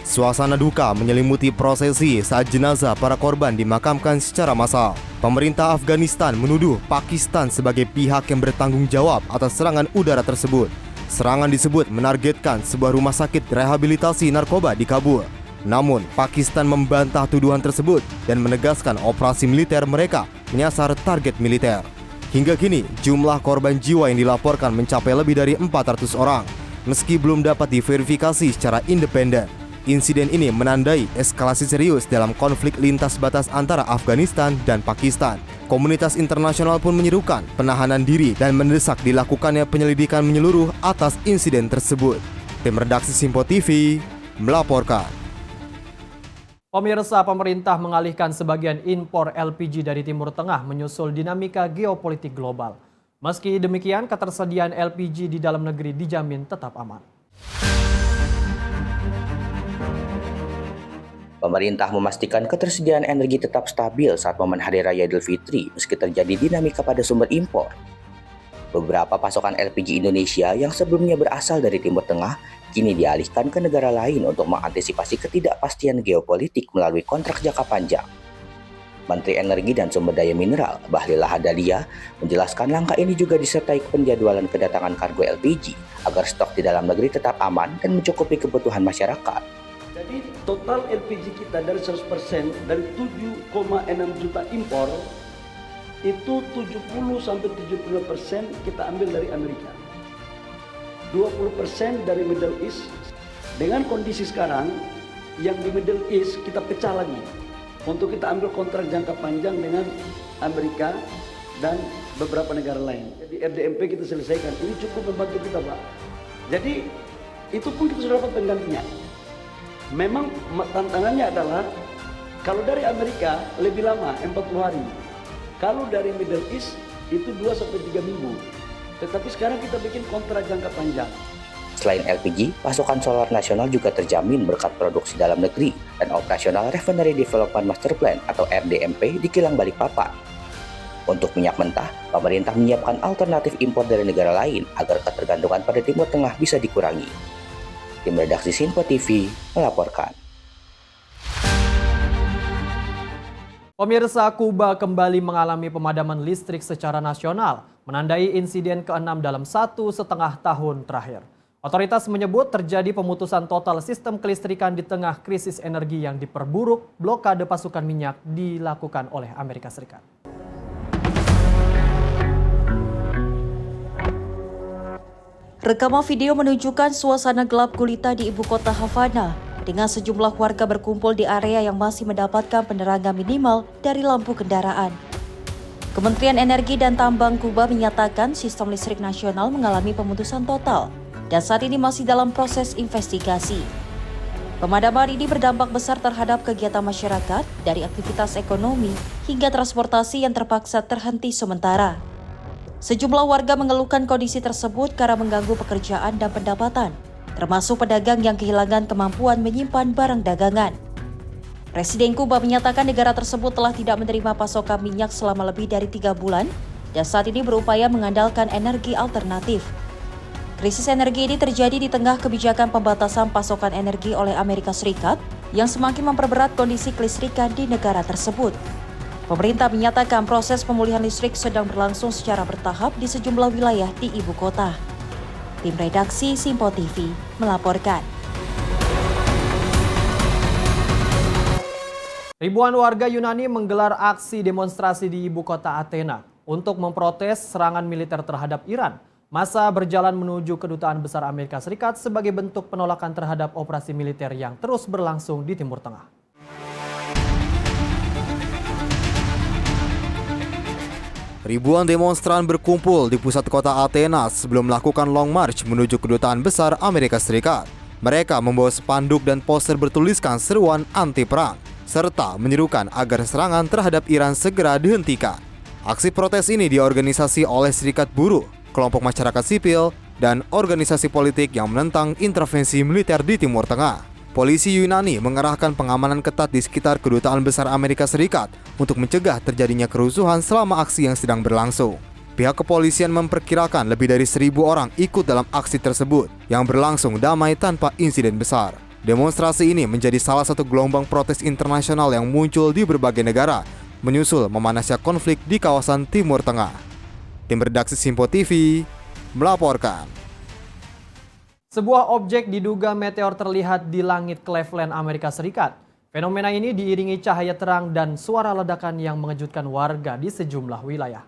Suasana duka menyelimuti prosesi saat jenazah para korban dimakamkan secara massal. Pemerintah Afghanistan menuduh Pakistan sebagai pihak yang bertanggung jawab atas serangan udara tersebut. Serangan disebut menargetkan sebuah rumah sakit rehabilitasi narkoba di Kabul. Namun, Pakistan membantah tuduhan tersebut dan menegaskan operasi militer mereka menyasar target militer. Hingga kini, jumlah korban jiwa yang dilaporkan mencapai lebih dari 400 orang, meski belum dapat diverifikasi secara independen. Insiden ini menandai eskalasi serius dalam konflik lintas batas antara Afghanistan dan Pakistan. Komunitas internasional pun menyerukan penahanan diri dan mendesak dilakukannya penyelidikan menyeluruh atas insiden tersebut. Tim redaksi Simpo TV melaporkan. Pemirsa, pemerintah mengalihkan sebagian impor LPG dari Timur Tengah menyusul dinamika geopolitik global. Meski demikian, ketersediaan LPG di dalam negeri dijamin tetap aman. Pemerintah memastikan ketersediaan energi tetap stabil saat momen Hari Raya Idul Fitri meski terjadi dinamika pada sumber impor. Beberapa pasokan LPG Indonesia yang sebelumnya berasal dari Timur Tengah kini dialihkan ke negara lain untuk mengantisipasi ketidakpastian geopolitik melalui kontrak jangka panjang. Menteri Energi dan Sumber Daya Mineral, Bahlil Lahadalia, menjelaskan langkah ini juga disertai penjadwalan kedatangan kargo LPG agar stok di dalam negeri tetap aman dan mencukupi kebutuhan masyarakat. Jadi total LPG kita dari 100% dari 7,6 juta impor, itu 70-75% kita ambil dari Amerika. 20% dari Middle East. Dengan kondisi sekarang, yang di Middle East kita pecah lagi. Untuk kita ambil kontrak jangka panjang dengan Amerika dan beberapa negara lain. Jadi RDMP kita selesaikan, ini cukup membantu kita, Pak. Jadi itu pun kita sudah dapat penggantinya. Memang tantangannya adalah kalau dari Amerika lebih lama, 40 hari. Kalau dari Middle East itu 2-3 minggu. Tetapi sekarang kita bikin kontrak jangka panjang. Selain LPG, pasokan solar nasional juga terjamin berkat produksi dalam negeri dan operasional Refinery Development Master Plan atau RDMP di Kilang Balikpapan. Untuk minyak mentah, pemerintah menyiapkan alternatif impor dari negara lain agar ketergantungan pada Timur Tengah bisa dikurangi. Tim redaksi Sinpo TV melaporkan. Pemirsa, Kuba kembali mengalami pemadaman listrik secara nasional, menandai insiden ke-6 dalam 1,5 tahun terakhir. Otoritas menyebut terjadi pemutusan total sistem kelistrikan di tengah krisis energi yang diperburuk blokade pasukan minyak dilakukan oleh Amerika Serikat. Rekaman video menunjukkan suasana gelap gulita di ibu kota Havana dengan sejumlah warga berkumpul di area yang masih mendapatkan penerangan minimal dari lampu kendaraan. Kementerian Energi dan Tambang Kuba menyatakan sistem listrik nasional mengalami pemutusan total dan saat ini masih dalam proses investigasi. Pemadaman ini berdampak besar terhadap kegiatan masyarakat dari aktivitas ekonomi hingga transportasi yang terpaksa terhenti sementara. Sejumlah warga mengeluhkan kondisi tersebut karena mengganggu pekerjaan dan pendapatan, termasuk pedagang yang kehilangan kemampuan menyimpan barang dagangan. Presiden Kuba menyatakan negara tersebut telah tidak menerima pasokan minyak selama lebih dari 3 bulan dan saat ini berupaya mengandalkan energi alternatif. Krisis energi ini terjadi di tengah kebijakan pembatasan pasokan energi oleh Amerika Serikat yang semakin memperberat kondisi kelistrikan di negara tersebut. Pemerintah menyatakan proses pemulihan listrik sedang berlangsung secara bertahap di sejumlah wilayah di ibu kota. Tim redaksi Sinpo TV melaporkan. Ribuan warga Yunani menggelar aksi demonstrasi di ibu kota Athena untuk memprotes serangan militer terhadap Iran. Masa berjalan menuju Kedutaan Besar Amerika Serikat sebagai bentuk penolakan terhadap operasi militer yang terus berlangsung di Timur Tengah. Ribuan demonstran berkumpul di pusat kota Athena sebelum melakukan long march menuju Kedutaan Besar Amerika Serikat. Mereka membawa spanduk dan poster bertuliskan seruan anti-perang, serta menyerukan agar serangan terhadap Iran segera dihentikan. Aksi protes ini diorganisasi oleh Serikat Buruh, kelompok masyarakat sipil, dan organisasi politik yang menentang intervensi militer di Timur Tengah. Polisi Yunani mengerahkan pengamanan ketat di sekitar Kedutaan Besar Amerika Serikat untuk mencegah terjadinya kerusuhan selama aksi yang sedang berlangsung. Pihak kepolisian memperkirakan lebih dari 1.000 orang ikut dalam aksi tersebut yang berlangsung damai tanpa insiden besar. Demonstrasi ini menjadi salah satu gelombang protes internasional yang muncul di berbagai negara, menyusul memanasnya konflik di kawasan Timur Tengah. Tim redaksi Sinpo TV melaporkan. Sebuah objek diduga meteor terlihat di langit Cleveland, Amerika Serikat. Fenomena ini diiringi cahaya terang dan suara ledakan yang mengejutkan warga di sejumlah wilayah.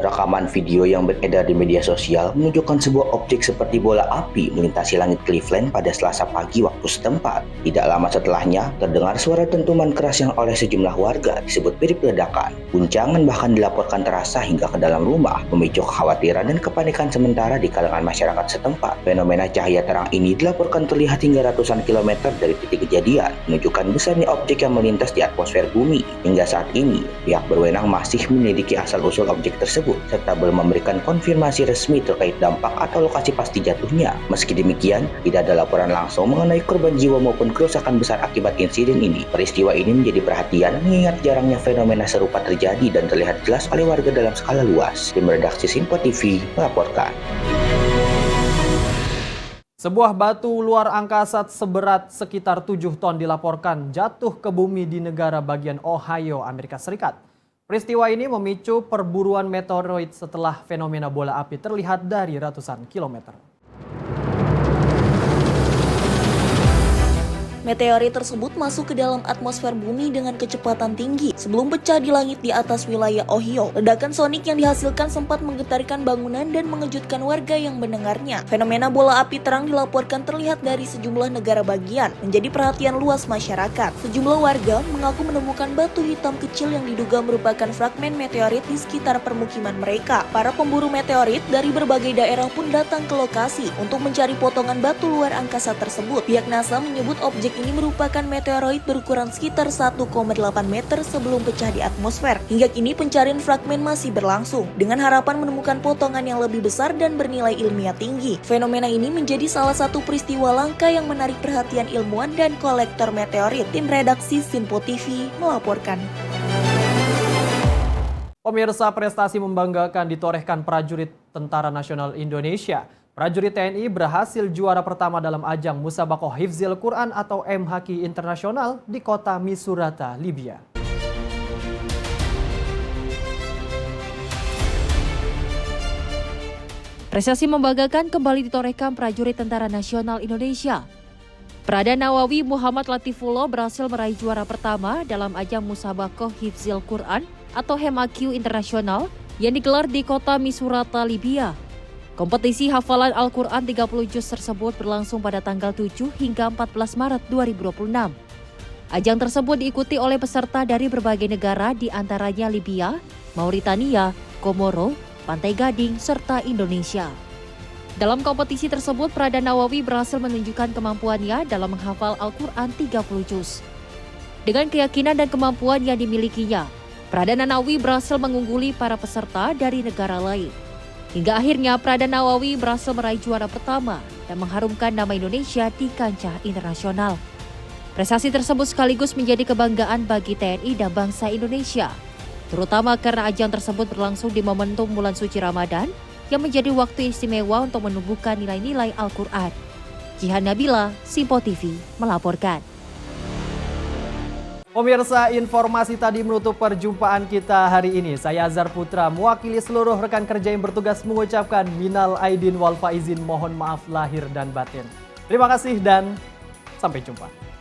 Rekaman video yang beredar di media sosial menunjukkan sebuah objek seperti bola api melintasi langit Cleveland pada Selasa pagi waktu setempat. Tidak lama setelahnya, terdengar suara dentuman keras yang oleh sejumlah warga disebut mirip ledakan. Guncangan bahkan dilaporkan terasa hingga ke dalam rumah, memicu kekhawatiran dan kepanikan sementara di kalangan masyarakat setempat. Fenomena cahaya terang ini dilaporkan terlihat hingga ratusan kilometer dari titik kejadian, menunjukkan besarnya objek yang melintas di atmosfer bumi. Hingga saat ini, pihak berwenang masih menyelidiki asal-usul objek tersebut. tersebut, serta belum memberikan konfirmasi resmi terkait dampak atau lokasi pasti jatuhnya. Meski demikian, tidak ada laporan langsung mengenai korban jiwa maupun kerusakan besar akibat insiden ini. Peristiwa ini menjadi perhatian mengingat jarangnya fenomena serupa terjadi dan terlihat jelas oleh warga dalam skala luas. Tim redaksi Simpo TV melaporkan. Sebuah batu luar angkasa seberat sekitar 7 ton dilaporkan jatuh ke bumi di negara bagian Ohio, Amerika Serikat. Peristiwa ini memicu perburuan meteoroid setelah fenomena bola api terlihat dari ratusan kilometer. Meteorit tersebut masuk ke dalam atmosfer bumi dengan kecepatan tinggi sebelum pecah di langit di atas wilayah Ohio. Ledakan sonik yang dihasilkan sempat menggetarkan bangunan dan mengejutkan warga yang mendengarnya. Fenomena bola api terang dilaporkan terlihat dari sejumlah negara bagian, menjadi perhatian luas masyarakat. Sejumlah warga mengaku menemukan batu hitam kecil yang diduga merupakan fragmen meteorit di sekitar permukiman mereka. Para pemburu meteorit dari berbagai daerah pun datang ke lokasi untuk mencari potongan batu luar angkasa tersebut. Pihak NASA menyebut objek ini merupakan meteoroid berukuran sekitar 1,8 meter sebelum pecah di atmosfer. Hingga kini pencarian fragmen masih berlangsung, dengan harapan menemukan potongan yang lebih besar dan bernilai ilmiah tinggi. Fenomena ini menjadi salah satu peristiwa langka yang menarik perhatian ilmuwan dan kolektor meteorit. Tim redaksi Simpo TV melaporkan. Pemirsa, prestasi membanggakan ditorehkan prajurit Tentara Nasional Indonesia. Prajurit TNI berhasil juara pertama dalam ajang Musabaqah Hifzil Quran atau MHQ Internasional di kota Misurata, Libya. Prestasi membanggakan kembali ditorehkan prajurit Tentara Nasional Indonesia. Prada Nawawi Muhammad Latifullah berhasil meraih juara pertama dalam ajang Musabaqah Hifzil Quran atau MHQ Internasional yang digelar di kota Misurata, Libya. Kompetisi hafalan Al-Quran 30 juz tersebut berlangsung pada tanggal 7 hingga 14 Maret 2026. Ajang tersebut diikuti oleh peserta dari berbagai negara di antaranya Libya, Mauritania, Komoro, Pantai Gading, serta Indonesia. Dalam kompetisi tersebut, Prada Nawawi berhasil menunjukkan kemampuannya dalam menghafal Al-Quran 30 juz. Dengan keyakinan dan kemampuan yang dimilikinya, Prada Nawawi berhasil mengungguli para peserta dari negara lain. Hingga akhirnya Prada Nawawi berhasil meraih juara pertama dan mengharumkan nama Indonesia di kancah internasional. Prestasi tersebut sekaligus menjadi kebanggaan bagi TNI dan bangsa Indonesia, terutama karena ajang tersebut berlangsung di momentum bulan suci Ramadan yang menjadi waktu istimewa untuk menumbuhkan nilai-nilai Al-Quran. Jihan Nabila, Simpo TV melaporkan. Pemirsa, informasi tadi menutup perjumpaan kita hari ini. Saya Azhar Putra, mewakili seluruh rekan kerja yang bertugas mengucapkan minal aidin wal faizin, mohon maaf lahir dan batin. Terima kasih dan sampai jumpa.